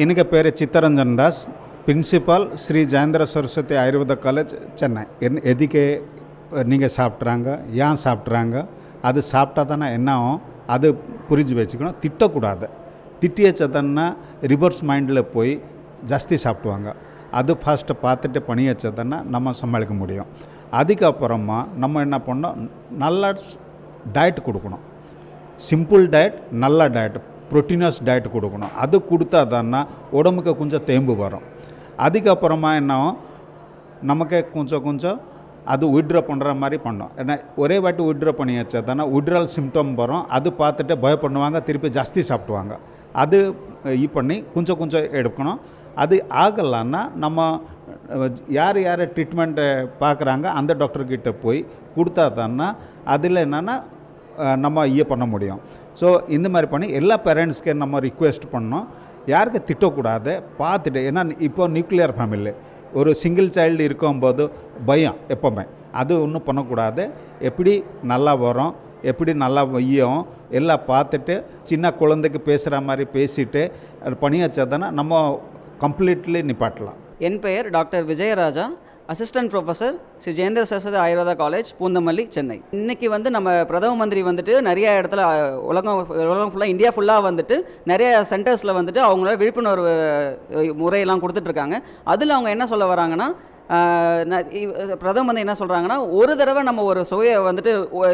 எனக்கு பேர் Chittaranjan Das, principal Sri Jayendra Saraswathi Ayurveda college Chennai. எதுக்கு நீங்கள் சாப்பிட்றாங்க, ஏன் சாப்பிட்றாங்க, அது சாப்பிட்டா தானே என்ன ஆகும், அது புரிஞ்சு வச்சுக்கணும். திட்டக்கூடாது. திட்டி வச்சதுன்னா ரிவர்ஸ் மைண்டில் போய் ஜாஸ்தி சாப்பிடுவாங்க. அது ஃபஸ்ட்டு பார்த்துட்டு பண்ணி வச்சதுன்னா நம்ம சமாளிக்க முடியும். அதுக்கப்புறமா நம்ம என்ன பண்ணோம், நல்ல டயட் கொடுக்கணும். சிம்பிள் டயட், நல்ல டயட், ப்ரோட்டீனஸ் டயட் கொடுக்கணும். அது கொடுத்தா தானே உடம்புக்கு கொஞ்சம் தேம்பு வரும். அதுக்கப்புறமா என்ன நமக்கு கொஞ்சம் அது விட்ரா பண்ணுற மாதிரி பண்ணோம். ஏன்னா ஒரே வாட்டி விட்ரா பண்ணி வச்சா தானே விட்ரால் சிம்டம் வரும். அது பார்த்துட்டு பயப்படுவாங்க, திருப்பி ஜாஸ்தி சாப்பிடுவாங்க. அது பண்ணி கொஞ்சம் எடுக்கணும். அது ஆகலைன்னா நம்ம யார் ட்ரீட்மெண்ட்டை பார்க்குறாங்க அந்த டாக்டர்கிட்ட போய் கொடுத்தா தானே அதில் என்னென்னா நம்ம பண்ண முடியும். ஸோ இந்த மாதிரி பண்ணி எல்லா பேரண்ட்ஸ்க்கு நம்ம ரிக்வெஸ்ட் பண்ணோம், யாருக்கு திட்டக்கூடாது பார்த்துட்டு. ஏன்னா இப்போ நியூக்ளியர் ஃபேமிலி, ஒரு சிங்கிள் சைல்டு இருக்கும்போது பயம் எப்போவுமே, அது ஒன்றும் பண்ணக்கூடாது. எப்படி நல்லா வரும், எப்படி நல்லா வையும் எல்லாம் பார்த்துட்டு சின்ன குழந்தைக்கு பேசுகிற மாதிரி பேசிட்டு அது பண்ணி வச்சா தானே நம்ம கம்ப்ளீட்லி நிப்பாட்டலாம். என் பெயர் doctor Vijayaraja, assistant professor Shri Jayendra Saraswathi Ayurveda college, Poonamallee, Chennai. இன்றைக்கி நம்ம பிரதம மந்திரி நிறைய இடத்துல உலகம் ஃபுல்லாக, இந்தியா ஃபுல்லாக நிறைய சென்டர்ஸில் அவங்களோட விழிப்புணர்வு முறையெல்லாம் கொடுத்துட்ருக்காங்க. அதில் அவங்க என்ன சொல்ல வராங்கன்னா, பிரதம மந்திரி என்ன சொல்கிறாங்கன்னா, ஒரு தடவை நம்ம ஒரு சுவையை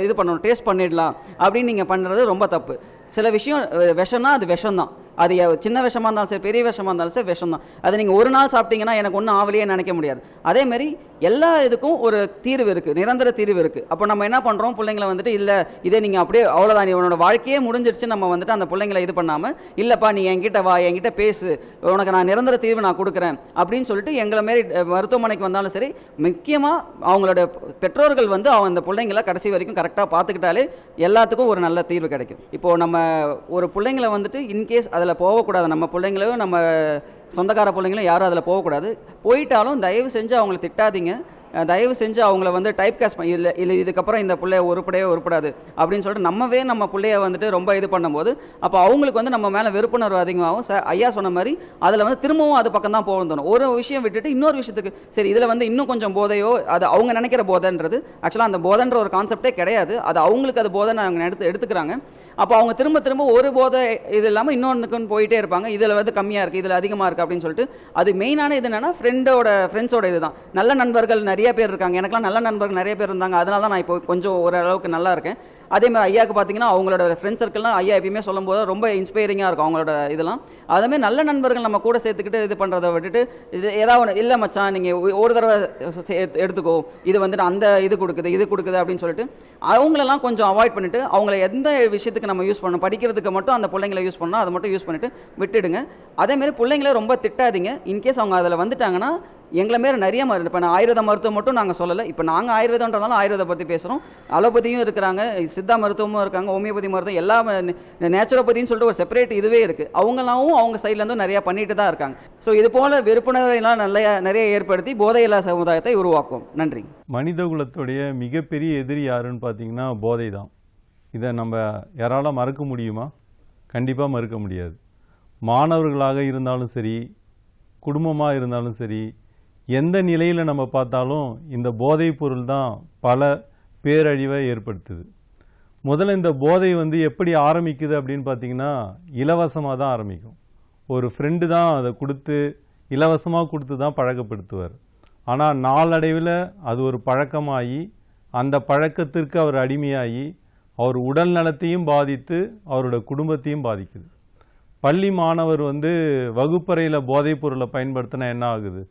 இது பண்ணணும், டேஸ்ட் பண்ணிடலாம் அப்படின்னு நீங்கள் பண்ணுறது ரொம்ப தப்பு. சில விஷயம் விஷம்னா அது விஷம்தான். அது சின்ன விஷமாக இருந்தாலும் சரி, பெரிய விஷமாக இருந்தாலும் சரி, விஷம் தான். அதை நீங்கள் ஒரு நாள் சாப்பிட்டீங்கன்னா எனக்கு ஒன்றும் ஆவலையே நினைக்க முடியாது. அதேமாதிரி எல்லா இதுக்கும் ஒரு தீர்வு இருக்குது, நிரந்தர தீர்வு இருக்குது. அப்போ நம்ம என்ன பண்ணுறோம், பிள்ளைங்களை இல்லை இதே நீங்கள் அப்படியே அவ்வளோதான், நீ உன்னோட வாழ்க்கையே முடிஞ்சிடுச்சு, நம்ம அந்த பிள்ளைங்களை இது பண்ணாமல், இல்லைப்பா நீ என்கிட்ட வா, என்கிட்ட பேசு, உனக்கு நான் நிரந்தர தீர்வு நான் கொடுக்குறேன் அப்படின்னு சொல்லிட்டு எங்களை மாரி மருத்துவமனைக்கு வந்தாலும் சரி, முக்கியமாக அவங்களோட பெற்றோர்கள் அந்த பிள்ளைங்களை கடைசி வரைக்கும் கரெக்டாக பார்த்துக்கிட்டாலே எல்லாத்துக்கும் ஒரு நல்ல தீர்வு கிடைக்கும். இப்போது நம்ம ஒரு பிள்ளைங்களை இன்கேஸ் அதில் போகக்கூடாது, நம்ம பிள்ளைங்களையும் நம்ம சொந்தக்கார பிள்ளைங்களும் யாரும் அதில் போகக்கூடாது. போயிட்டாலும் தயவு செஞ்சு அவங்கள திட்டாதீங்க, தயவு செஞ்சு அவங்கள டைப் காஸ்ட் பண்ணி இல்லை இதுக்கப்புறம் இந்த பிள்ளைய உருப்படாது அப்படின்னு சொல்லிட்டு நம்ம பிள்ளைய ரொம்ப இது பண்ணும்போது அப்போ அவங்களுக்கு நம்ம மேலே வெறுப்புணர்வு அதிகமாகும். ஐயா சொன்ன மாதிரி அதில் திரும்பவும் அது பக்கம் தான் போகணும். ஒரு விஷயம் விட்டுட்டு இன்னொரு விஷயத்துக்கு சரி இதில் இன்னும் கொஞ்சம் போதையோ, அது அவங்க நினைக்கிற போதைன்றது ஆக்சுவலாக அந்த போதைன்ற ஒரு கான்செப்டே கிடையாது. அது அவங்களுக்கு அது போதைன்னு அவங்க எடுத்துக்கிறாங்க. அப்போ அவங்க திரும்ப ஒரு போதை இது இல்லாமல் இன்னொன்றுக்குன்னு போயிட்டே இருப்பாங்க. இதில் கம்மியாக இருக்குது, இதில் அதிகமாக இருக்குது அப்படின்னு சொல்லிட்டு. அது மெயினான இது என்னென்னா ஃப்ரெண்ட்ஸோட இது தான். நல்ல நண்பர்கள் நிறைய பேர் இருக்காங்க, எனக்குலாம் நல்ல நண்பர்கள் நிறைய பேர் இருந்தாங்க. அதனால தான் நான் இப்போ கொஞ்சம் ஓரளவுக்கு நல்லா இருக்கேன். அதே மாதிரி ஐயாவுக்கு பார்த்தீங்கன்னா அவங்களோட ஃப்ரெண்ட்ஸ் சர்க்கிள்லாம் ஐயா எப்பயுமே சொல்லும் போது ரொம்ப இன்ஸ்பைரிங்காக இருக்கும் அவங்களோட இதெல்லாம். அதேமாதிரி நல்ல நண்பர்கள் நம்ம கூட சேர்த்துக்கிட்டு இது பண்ணுறதை விட்டுட்டு இது ஏதாவது ஒன்று இல்லை மச்சான் நீங்கள் ஒரு தடவை எடுத்துக்கோ, இது அந்த இது கொடுக்குது அப்படின்னு சொல்லிட்டு அவங்களெல்லாம் கொஞ்சம் அவாய்ட் பண்ணிவிட்டு அவங்கள எந்த விஷயத்துக்கு நம்ம யூஸ் பண்ணணும், படிக்கிறதுக்கு மட்டும் அந்த பிள்ளைங்களை யூஸ் பண்ணணும், அதை மட்டும் யூஸ் பண்ணிவிட்டு விட்டுடுங்க. அதேமாரி பிள்ளைங்கள ரொம்ப திட்டாதீங்க. இன்கேஸ் அவங்க அதில் வந்துட்டாங்கன்னா எங்களை மாரி நிறைய இப்போ நான் ஆயுர்வேத மருத்துவம் மட்டும் நாங்கள் சொல்லலை. இப்போ நாங்கள் ஆயுர்வேதன்றதாலும் ஆயுர்வேத பற்றி பேசுகிறோம். அலோபதியும் இருக்கிறாங்க, சித்தா மருத்துவமும் இருக்காங்க, ஹோமியோபதி மருத்துவம், எல்லா நேச்சுரோபதின்னு சொல்லிட்டு ஒரு செப்பரேட் இதுவே இருக்குது. அவங்களாவும் அவங்க சைட்லேருந்தும் நிறையா பண்ணிட்டு தான் இருக்காங்க. ஸோ இது போல் விற்பனைலாம் நிறைய ஏற்படுத்தி போதையில்லா சமுதாயத்தை உருவாக்கும். நன்றி. மனித குலத்துடைய மிகப்பெரிய எதிரி யாருன்னு பார்த்தீங்கன்னா போதை தான். இதை நம்ம யாரால மறுக்க முடியுமா? கண்டிப்பாக மறுக்க முடியாது. மாணவர்களாக இருந்தாலும் சரி, குடும்பமாக இருந்தாலும் சரி, எந்த நிலையில் நம்ம பார்த்தாலும் இந்த போதைப் பொருள் தான் பல பேரழிவை ஏற்படுத்துது. முதல்ல இந்த போதை எப்படி ஆரம்பிக்குது அப்படின்னு பார்த்தீங்கன்னா இலவசமாக தான் ஆரம்பிக்கும். ஒரு ஃப்ரெண்டு தான் அதை கொடுத்து இலவசமாக கொடுத்து தான் பழக்கப்படுத்துவார். ஆனால் நாளடைவில் அது ஒரு பழக்கமாகி அந்த பழக்கத்திற்கு அவர் அடிமையாகி அவர் உடல் நலத்தையும் பாதித்து அவரோட குடும்பத்தையும் பாதிக்குது. பள்ளி மாணவர் வகுப்பறையில் போதைப் பொருளை பயன்படுத்தினா என்ன ஆகுது?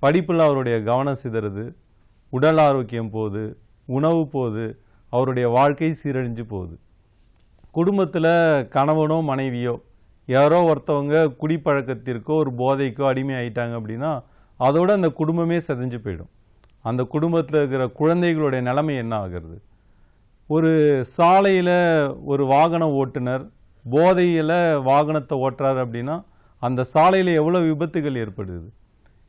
படிப்பில் அவருடைய கவனம் சிதறுது, உடல் ஆரோக்கியம் போகுது, உணவு போகுது, அவருடைய வாழ்க்கை சீரழிஞ்சு போகுது. குடும்பத்தில் கணவனோ மனைவியோ யாரோ ஒருத்தவங்க குடிப்பழக்கத்திற்கோ ஒரு போதைக்கோ அடிமை ஆயிட்டாங்க அப்படின்னா அதோட அந்த குடும்பமே செதஞ்சு போயிடும். அந்த குடும்பத்தில் இருக்கிற குழந்தைகளுடைய நிலைமை என்ன ஆகிறது? ஒரு சாலையில் ஒரு வாகன ஓட்டுநர் போதையில் வாகனத்தை ஓட்டுறாரு அப்படின்னா அந்த சாலையில் எவ்வளோ விபத்துகள் ஏற்படுது.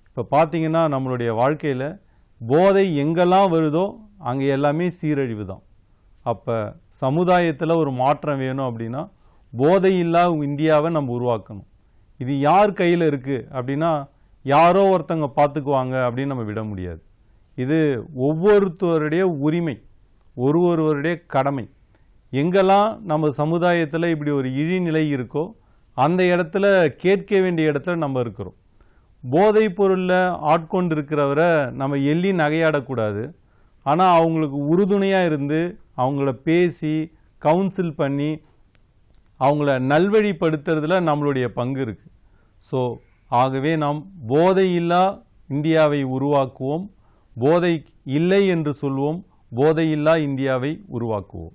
இப்போ பார்த்தீங்கன்னா நம்மளுடைய வாழ்க்கையில் போதை எங்கெல்லாம் வருதோ அங்கே எல்லாமே சீரழிவு தான். அப்போ சமுதாயத்தில் ஒரு மாற்றம் வேணும் அப்படின்னா போதையில்லா இந்தியாவை நம்ம உருவாக்கணும். இது யார் கையில் இருக்குது அப்படின்னா யாரோ ஒருத்தங்க பார்த்துக்குவாங்க அப்படின்னு நம்ம விட முடியாது. இது ஒவ்வொருத்தருடைய உரிமை, ஒருவருடைய கடமை. எங்கெல்லாம் நம்ம சமுதாயத்தில் இப்படி ஒரு இழிநிலை இருக்கோ அந்த இடத்துல கேட்க வேண்டிய இடத்துல நம்ம இருக்கிறோம். போதைப் பொருளில் ஆட்கொண்டு இருக்கிறவரை நம்ம எள்ளி நகையாடக்கூடாது. ஆனால் அவங்களுக்கு உறுதுணையாக இருந்து அவங்கள பேசி கவுன்சில் பண்ணி அவங்கள நல்வழிப்படுத்துறதுல நம்மளுடைய பங்கு இருக்குது. ஸோ ஆகவே நாம் போதையில்லா இந்தியாவை உருவாக்குவோம், போதை இல்லை என்று சொல்வோம், போதையில்லா இந்தியாவை உருவாக்குவோம்.